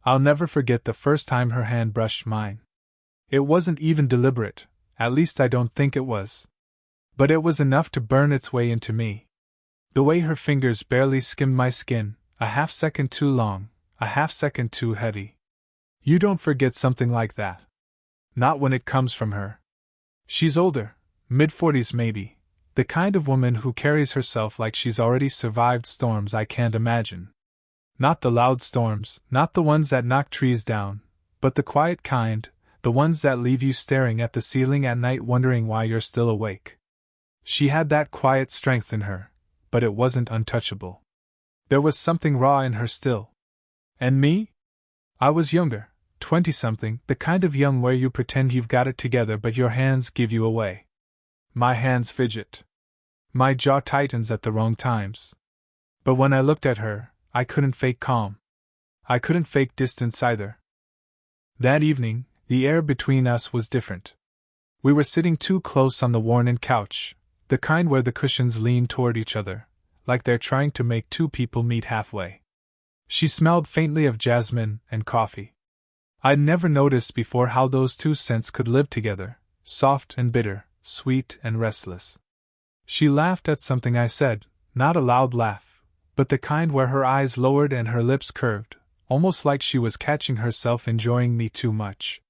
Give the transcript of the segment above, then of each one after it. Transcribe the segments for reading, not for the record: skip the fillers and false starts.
I'll never forget the first time her hand brushed mine. It wasn't even deliberate, at least I don't think it was. But it was enough to burn its way into me. The way her fingers barely skimmed my skin, a half second too long, a half second too heavy. You don't forget something like that. Not when it comes from her. She's older, mid-40s maybe, the kind of woman who carries herself like she's already survived storms I can't imagine. Not the loud storms, not the ones that knock trees down, but the quiet kind, the ones that leave you staring at the ceiling at night wondering why you're still awake. She had that quiet strength in her, but it wasn't untouchable. There was something raw in her still. And me? I was younger, 20-something, the kind of young where you pretend you've got it together but your hands give you away. My hands fidget. My jaw tightens at the wrong times. But when I looked at her, I couldn't fake calm. I couldn't fake distance either. That evening, the air between us was different. We were sitting too close on the worn-in couch, the kind where the cushions lean toward each other, like they're trying to make two people meet halfway. She smelled faintly of jasmine and coffee. I'd never noticed before how those two scents could live together, soft and bitter, sweet and restless. She laughed at something I said, not a loud laugh, but the kind where her eyes lowered and her lips curved, almost like she was catching herself enjoying me too much.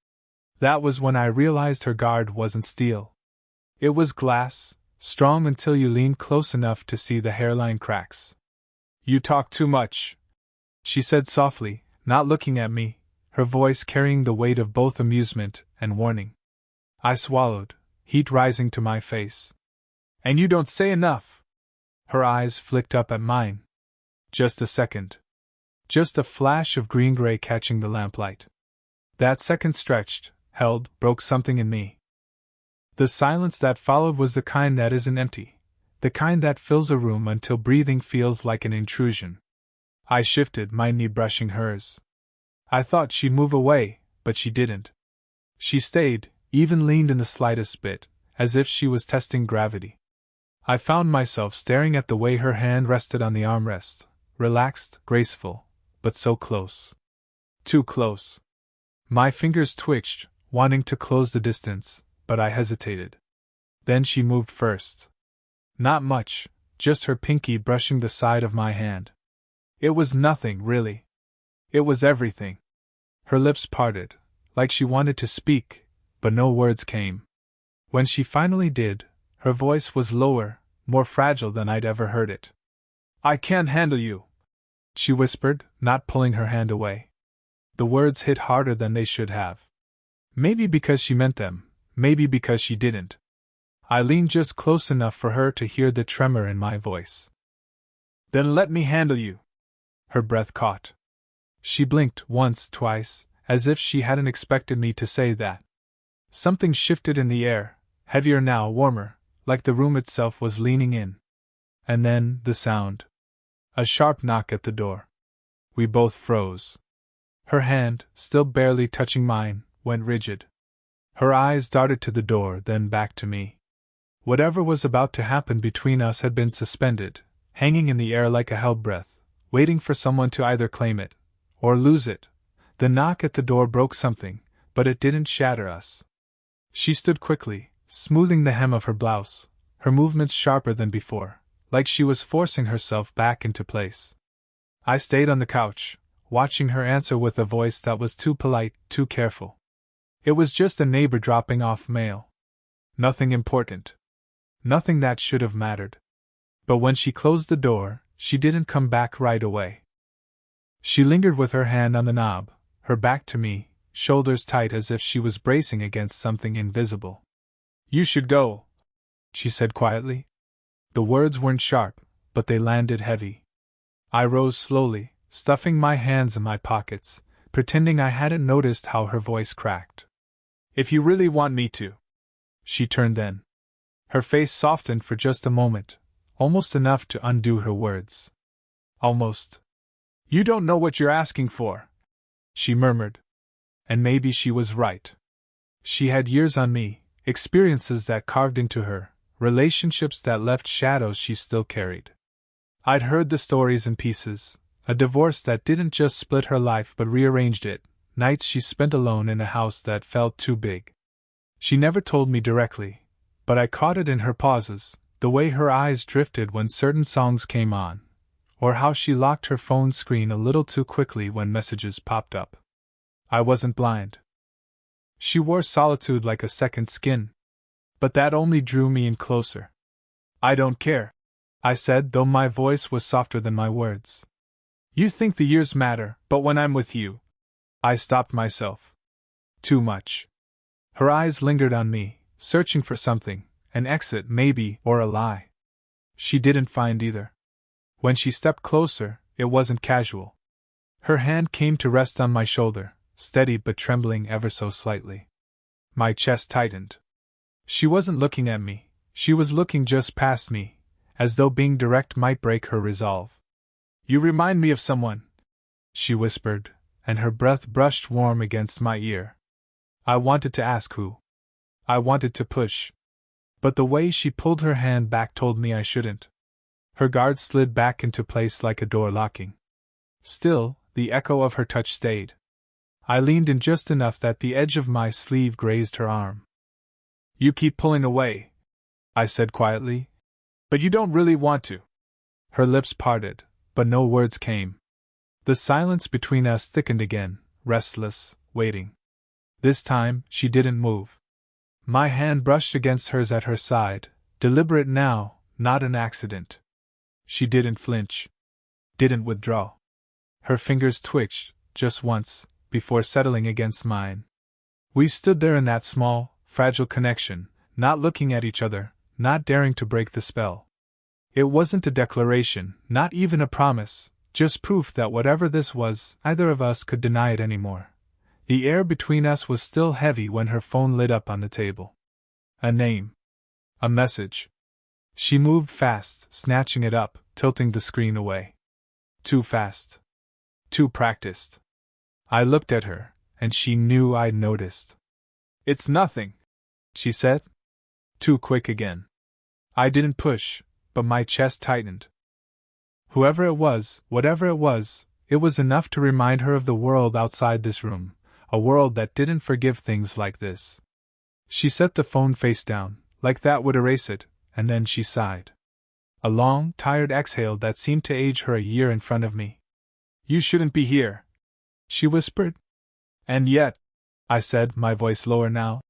That was when I realized her guard wasn't steel. It was glass, strong until you leaned close enough to see the hairline cracks. You talk too much, she said softly, not looking at me, her voice carrying the weight of both amusement and warning. I swallowed, heat rising to my face. And you don't say enough. Her eyes flicked up at mine. Just a second. Just a flash of green-gray catching the lamplight. That second stretched, held, broke something in me. The silence that followed was the kind that isn't empty, the kind that fills a room until breathing feels like an intrusion. I shifted, my knee brushing hers. I thought she'd move away, but she didn't. She stayed, even leaned in the slightest bit, as if she was testing gravity. I found myself staring at the way her hand rested on the armrest, relaxed, graceful, but so close. Too close. My fingers twitched, wanting to close the distance, but I hesitated. Then she moved first. Not much, just her pinky brushing the side of my hand. It was nothing, really. It was everything. Her lips parted, like she wanted to speak, but no words came. When she finally did, her voice was lower, more fragile than I'd ever heard it. I can't handle you, she whispered, not pulling her hand away. The words hit harder than they should have. Maybe because she meant them, maybe because she didn't. I leaned just close enough for her to hear the tremor in my voice. Then let me handle you. Her breath caught. She blinked once, twice, as if she hadn't expected me to say that. Something shifted in the air, heavier now, warmer, like the room itself was leaning in. And then, the sound. A sharp knock at the door. We both froze. Her hand, still barely touching mine, went rigid. Her eyes darted to the door, then back to me. Whatever was about to happen between us had been suspended, hanging in the air like a held breath, waiting for someone to either claim it or lose it. The knock at the door broke something, but it didn't shatter us. She stood quickly, smoothing the hem of her blouse, her movements sharper than before, like she was forcing herself back into place. I stayed on the couch, watching her answer with a voice that was too polite, too careful. It was just a neighbor dropping off mail. Nothing important. Nothing that should have mattered. But when she closed the door, she didn't come back right away. She lingered with her hand on the knob, her back to me, shoulders tight as if she was bracing against something invisible. You should go, she said quietly. The words weren't sharp, but they landed heavy. I rose slowly, stuffing my hands in my pockets, pretending I hadn't noticed how her voice cracked. If you really want me to. She turned then. Her face softened for just a moment, almost enough to undo her words. Almost. You don't know what you're asking for, she murmured. And maybe she was right. She had years on me, experiences that carved into her, relationships that left shadows she still carried. I'd heard the stories in pieces, A divorce that didn't just split her life but rearranged it, nights she spent alone in a house that felt too big. She never told me directly, but I caught it in her pauses, the way her eyes drifted when certain songs came on, or how she locked her phone screen a little too quickly when messages popped up. I wasn't blind. She wore solitude like a second skin, but that only drew me in closer. I don't care, I said, though my voice was softer than my words. You think the years matter, but when I'm with you, I stopped myself. Too much. Her eyes lingered on me, searching for something, an exit maybe, or a lie. She didn't find either. When she stepped closer, it wasn't casual. Her hand came to rest on my shoulder, steady but trembling ever so slightly. My chest tightened. She wasn't looking at me, she was looking just past me, as though being direct might break her resolve. You remind me of someone, she whispered, and her breath brushed warm against my ear. I wanted to ask who. I wanted to push. But the way she pulled her hand back told me I shouldn't. Her guard slid back into place like a door locking. Still, the echo of her touch stayed. I leaned in just enough that the edge of my sleeve grazed her arm. You keep pulling away, I said quietly. But you don't really want to. Her lips parted, but no words came. The silence between us thickened again, restless, waiting. This time, she didn't move. My hand brushed against hers at her side, deliberate now, not an accident. She didn't flinch. Didn't withdraw. Her fingers twitched, just once, before settling against mine. We stood there in that small, fragile connection, not looking at each other, not daring to break the spell. It wasn't a declaration, not even a promise, just proof that whatever this was, neither of us could deny it anymore. The air between us was still heavy when her phone lit up on the table. A name. A message. She moved fast, snatching it up, tilting the screen away. Too fast. Too practiced. I looked at her, and she knew I'd noticed. It's nothing, she said. Too quick again. I didn't push, but my chest tightened. Whoever it was, whatever it was enough to remind her of the world outside this room, a world that didn't forgive things like this. She set the phone face down, like that would erase it, and then she sighed. A long, tired exhale that seemed to age her a year in front of me. You shouldn't be here, she whispered. And yet, I said, my voice lower now,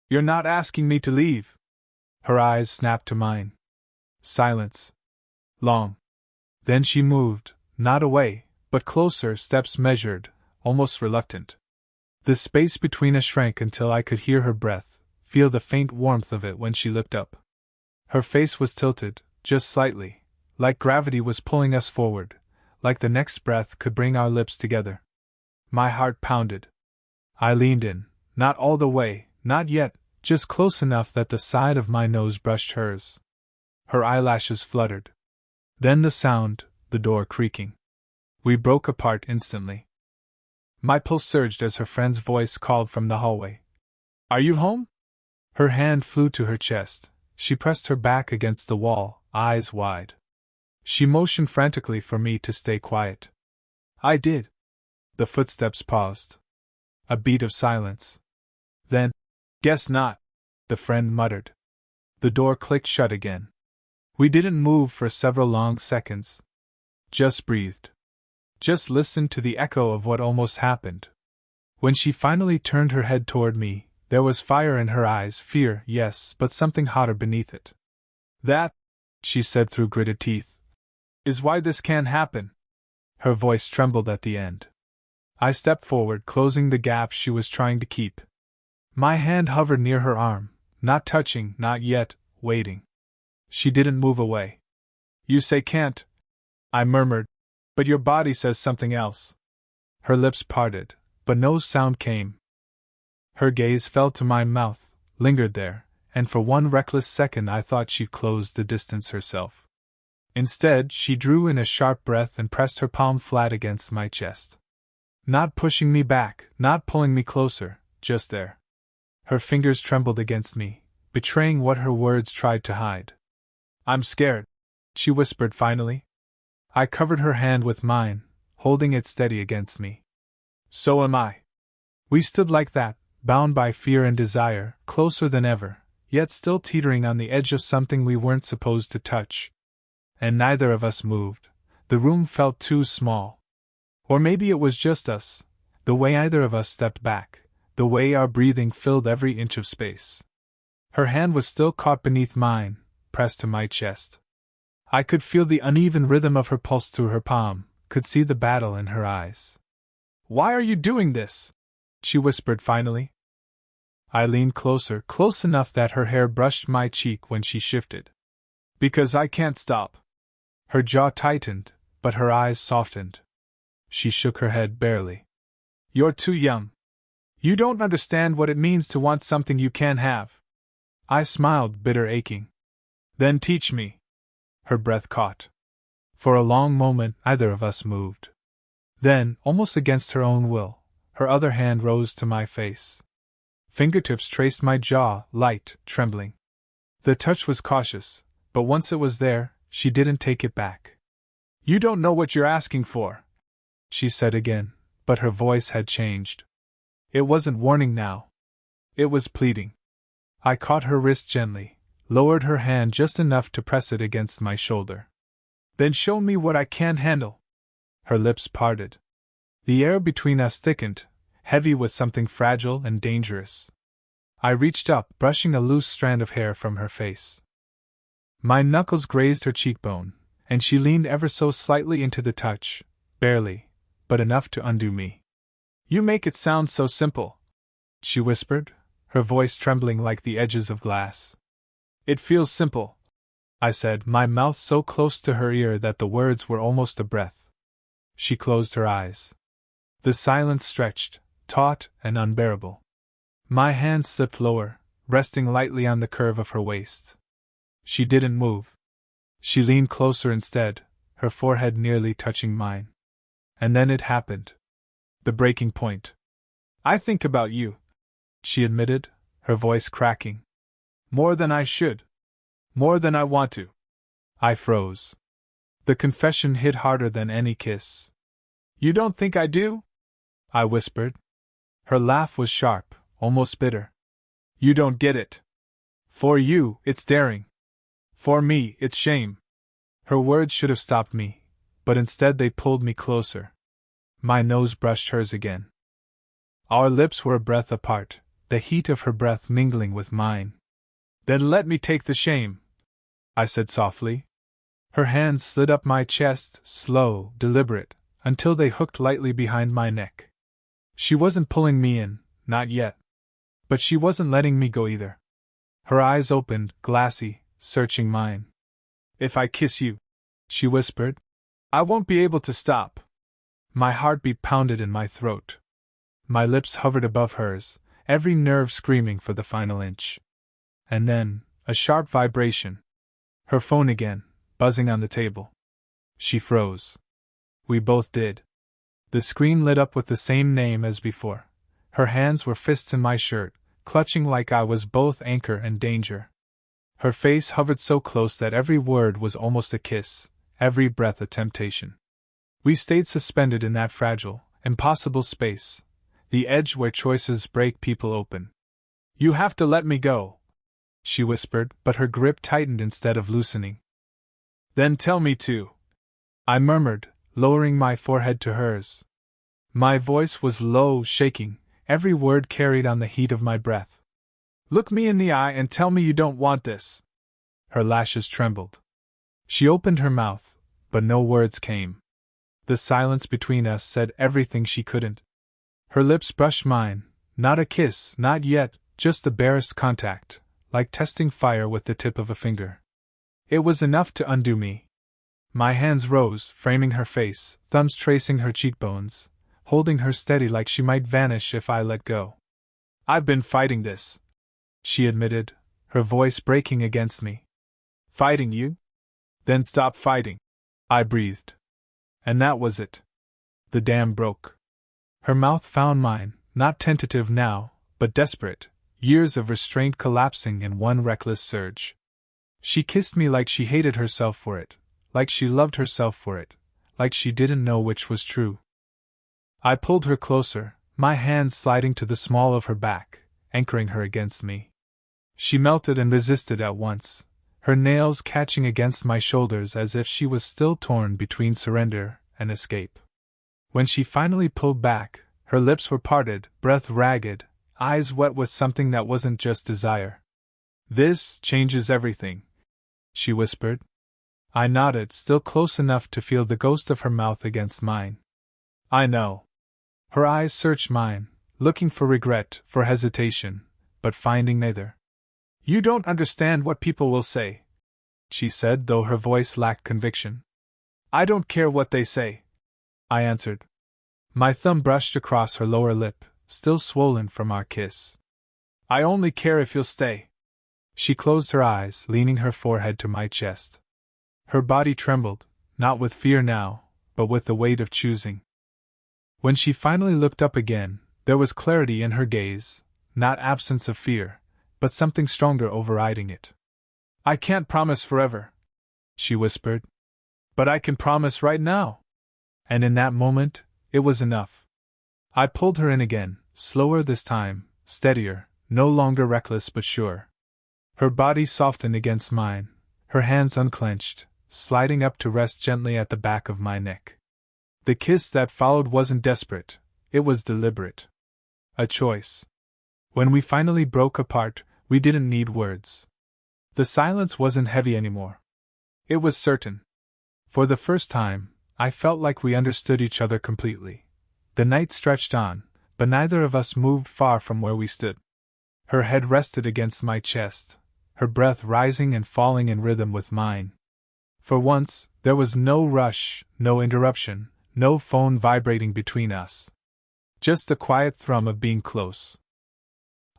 you're not asking me to leave. Her eyes snapped to mine. Silence. Long. Then she moved, not away, but closer, steps measured, almost reluctant. The space between us shrank until I could hear her breath, feel the faint warmth of it when she looked up. Her face was tilted, just slightly, like gravity was pulling us forward, like the next breath could bring our lips together. My heart pounded. I leaned in, not all the way, not yet, just close enough that the side of my nose brushed hers. Her eyelashes fluttered. Then the sound, the door creaking. We broke apart instantly. My pulse surged as her friend's voice called from the hallway. Are you home? Her hand flew to her chest. She pressed her back against the wall, eyes wide. She motioned frantically for me to stay quiet. I did. The footsteps paused. A beat of silence. Then, guess not, the friend muttered. The door clicked shut again. We didn't move for several long seconds. Just breathed. Just listened to the echo of what almost happened. When she finally turned her head toward me, there was fire in her eyes, fear, yes, but something hotter beneath it. That, she said through gritted teeth, is why this can't happen. Her voice trembled at the end. I stepped forward, closing the gap she was trying to keep. My hand hovered near her arm, not touching, not yet, waiting. She didn't move away. You say can't, I murmured, but your body says something else. Her lips parted, but no sound came. Her gaze fell to my mouth, lingered there, and for one reckless second I thought she'd close the distance herself. Instead, she drew in a sharp breath and pressed her palm flat against my chest. Not pushing me back, not pulling me closer, just there. Her fingers trembled against me, betraying what her words tried to hide. I'm scared, she whispered finally. I covered her hand with mine, holding it steady against me. So am I. We stood like that, bound by fear and desire, closer than ever, yet still teetering on the edge of something we weren't supposed to touch. And neither of us moved. The room felt too small. Or maybe it was just us, the way either of us stepped back, the way our breathing filled every inch of space. Her hand was still caught beneath mine, pressed to my chest. I could feel the uneven rhythm of her pulse through her palm, could see the battle in her eyes. "Why are you doing this?" she whispered finally. I leaned closer, close enough that her hair brushed my cheek when she shifted. "Because I can't stop." Her jaw tightened, but her eyes softened. She shook her head barely. "You're too young. You don't understand what it means to want something you can't have." I smiled, bitter aching. "Then teach me." Her breath caught. For a long moment, neither of us moved. Then, almost against her own will, her other hand rose to my face. Fingertips traced my jaw, light, trembling. The touch was cautious, but once it was there, she didn't take it back. "You don't know what you're asking for," she said again, but her voice had changed. It wasn't warning now. It was pleading. I caught her wrist gently, lowered her hand just enough to press it against my shoulder. "Then show me what I can handle." Her lips parted. The air between us thickened, heavy with something fragile and dangerous. I reached up, brushing a loose strand of hair from her face. My knuckles grazed her cheekbone, and she leaned ever so slightly into the touch, barely, but enough to undo me. "You make it sound so simple," she whispered, her voice trembling like the edges of glass. "It feels simple," I said, my mouth so close to her ear that the words were almost a breath. She closed her eyes. The silence stretched, taut and unbearable. My hand slipped lower, resting lightly on the curve of her waist. She didn't move. She leaned closer instead, her forehead nearly touching mine. And then it happened. The breaking point. "I think about you," she admitted, her voice cracking. "More than I should. More than I want to." I froze. The confession hit harder than any kiss. "You don't think I do?" I whispered. Her laugh was sharp, almost bitter. "You don't get it. For you, it's daring. For me, it's shame." Her words should have stopped me, but instead they pulled me closer. My nose brushed hers again. Our lips were a breath apart, the heat of her breath mingling with mine. "Then let me take the shame," I said softly. Her hands slid up my chest, slow, deliberate, until they hooked lightly behind my neck. She wasn't pulling me in, not yet. But she wasn't letting me go either. Her eyes opened, glassy, searching mine. "If I kiss you," she whispered, "I won't be able to stop." My heartbeat pounded in my throat. My lips hovered above hers, every nerve screaming for the final inch. And then, a sharp vibration. Her phone again, buzzing on the table. She froze. We both did. The screen lit up with the same name as before. Her hands were fists in my shirt, clutching like I was both anchor and danger. Her face hovered so close that every word was almost a kiss, every breath a temptation. We stayed suspended in that fragile, impossible space, the edge where choices break people open. "You have to let me go," she whispered, but her grip tightened instead of loosening. "Then tell me to," I murmured, lowering my forehead to hers. My voice was low, shaking, every word carried on the heat of my breath. "Look me in the eye and tell me you don't want this." Her lashes trembled. She opened her mouth, but no words came. The silence between us said everything she couldn't. Her lips brushed mine, not a kiss, not yet, just the barest contact, like testing fire with the tip of a finger. It was enough to undo me. My hands rose, framing her face, thumbs tracing her cheekbones, holding her steady like she might vanish if I let go. "I've been fighting this," she admitted, her voice breaking against me. "Fighting you? Then stop fighting," I breathed. And that was it. The dam broke. Her mouth found mine, not tentative now, but desperate, years of restraint collapsing in one reckless surge. She kissed me like she hated herself for it, like she loved herself for it, like she didn't know which was true. I pulled her closer, my hands sliding to the small of her back, anchoring her against me. She melted and resisted at once, her nails catching against my shoulders as if she was still torn between surrender and escape. When she finally pulled back, her lips were parted, breath ragged, eyes wet with something that wasn't just desire. "This changes everything," she whispered. I nodded, still close enough to feel the ghost of her mouth against mine. "I know." Her eyes searched mine, looking for regret, for hesitation, but finding neither. "You don't understand what people will say," she said, though her voice lacked conviction. "I don't care what they say," I answered. My thumb brushed across her lower lip, still swollen from our kiss. "I only care if you'll stay." She closed her eyes, leaning her forehead to my chest. Her body trembled, not with fear now, but with the weight of choosing. When she finally looked up again, there was clarity in her gaze, not absence of fear, but something stronger overriding it. "I can't promise forever," she whispered. "But I can promise right now." And in that moment, it was enough. I pulled her in again, slower this time, steadier, no longer reckless but sure. Her body softened against mine, her hands unclenched, sliding up to rest gently at the back of my neck. The kiss that followed wasn't desperate, it was deliberate. A choice. When we finally broke apart, we didn't need words. The silence wasn't heavy anymore. It was certain. For the first time, I felt like we understood each other completely. The night stretched on, but neither of us moved far from where we stood. Her head rested against my chest, her breath rising and falling in rhythm with mine. For once, there was no rush, no interruption, no phone vibrating between us. Just the quiet thrum of being close.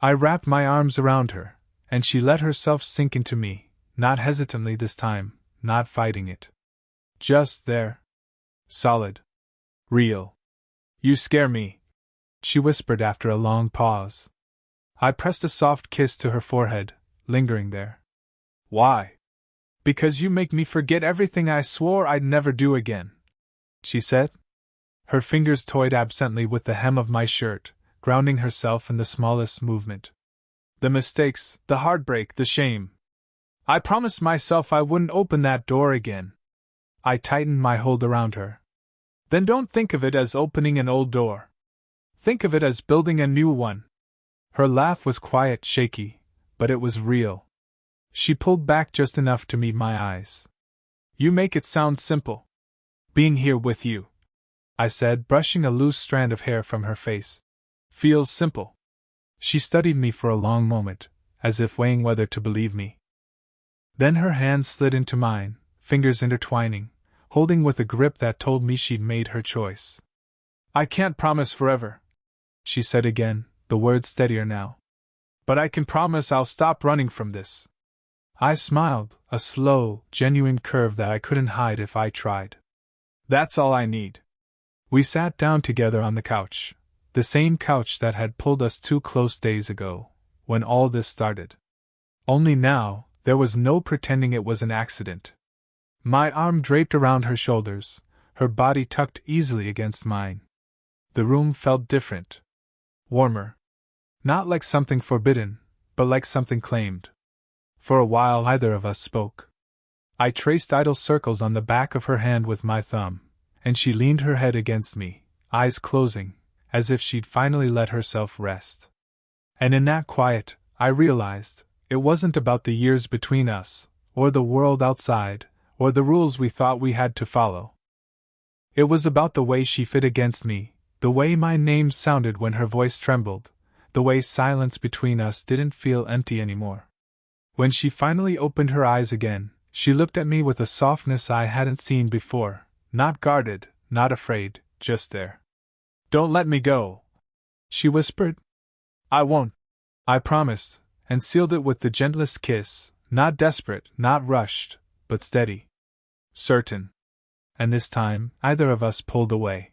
I wrapped my arms around her, and she let herself sink into me, not hesitantly this time, not fighting it. Just there. Solid. Real. "You scare me," she whispered after a long pause. I pressed a soft kiss to her forehead, lingering there. "Why?" "Because you make me forget everything I swore I'd never do again," she said. Her fingers toyed absently with the hem of my shirt, grounding herself in the smallest movement. "The mistakes, the heartbreak, the shame. I promised myself I wouldn't open that door again." I tightened my hold around her. "Then don't think of it as opening an old door. Think of it as building a new one." Her laugh was quiet, shaky, but it was real. She pulled back just enough to meet my eyes. "You make it sound simple. Being here with you," I said, brushing a loose strand of hair from her face. "Feels simple." She studied me for a long moment, as if weighing whether to believe me. Then her hands slid into mine, fingers intertwining, holding with a grip that told me she'd made her choice. "I can't promise forever," she said again, the words steadier now. "But I can promise I'll stop running from this." I smiled, a slow, genuine curve that I couldn't hide if I tried. "That's all I need." We sat down together on the couch, the same couch that had pulled us too close days ago, when all this started. Only now, there was no pretending it was an accident. My arm draped around her shoulders, her body tucked easily against mine. The room felt different. Warmer. Not like something forbidden, but like something claimed. For a while neither of us spoke. I traced idle circles on the back of her hand with my thumb, and she leaned her head against me, eyes closing, as if she'd finally let herself rest. And in that quiet, I realized, it wasn't about the years between us, or the world outside, or the rules we thought we had to follow. It was about the way she fit against me, the way my name sounded when her voice trembled, the way silence between us didn't feel empty anymore. When she finally opened her eyes again, she looked at me with a softness I hadn't seen before, not guarded, not afraid, just there. "Don't let me go," she whispered. "I won't," I promised, and sealed it with the gentlest kiss, not desperate, not rushed, but steady. Certain. And this time, neither of us pulled away.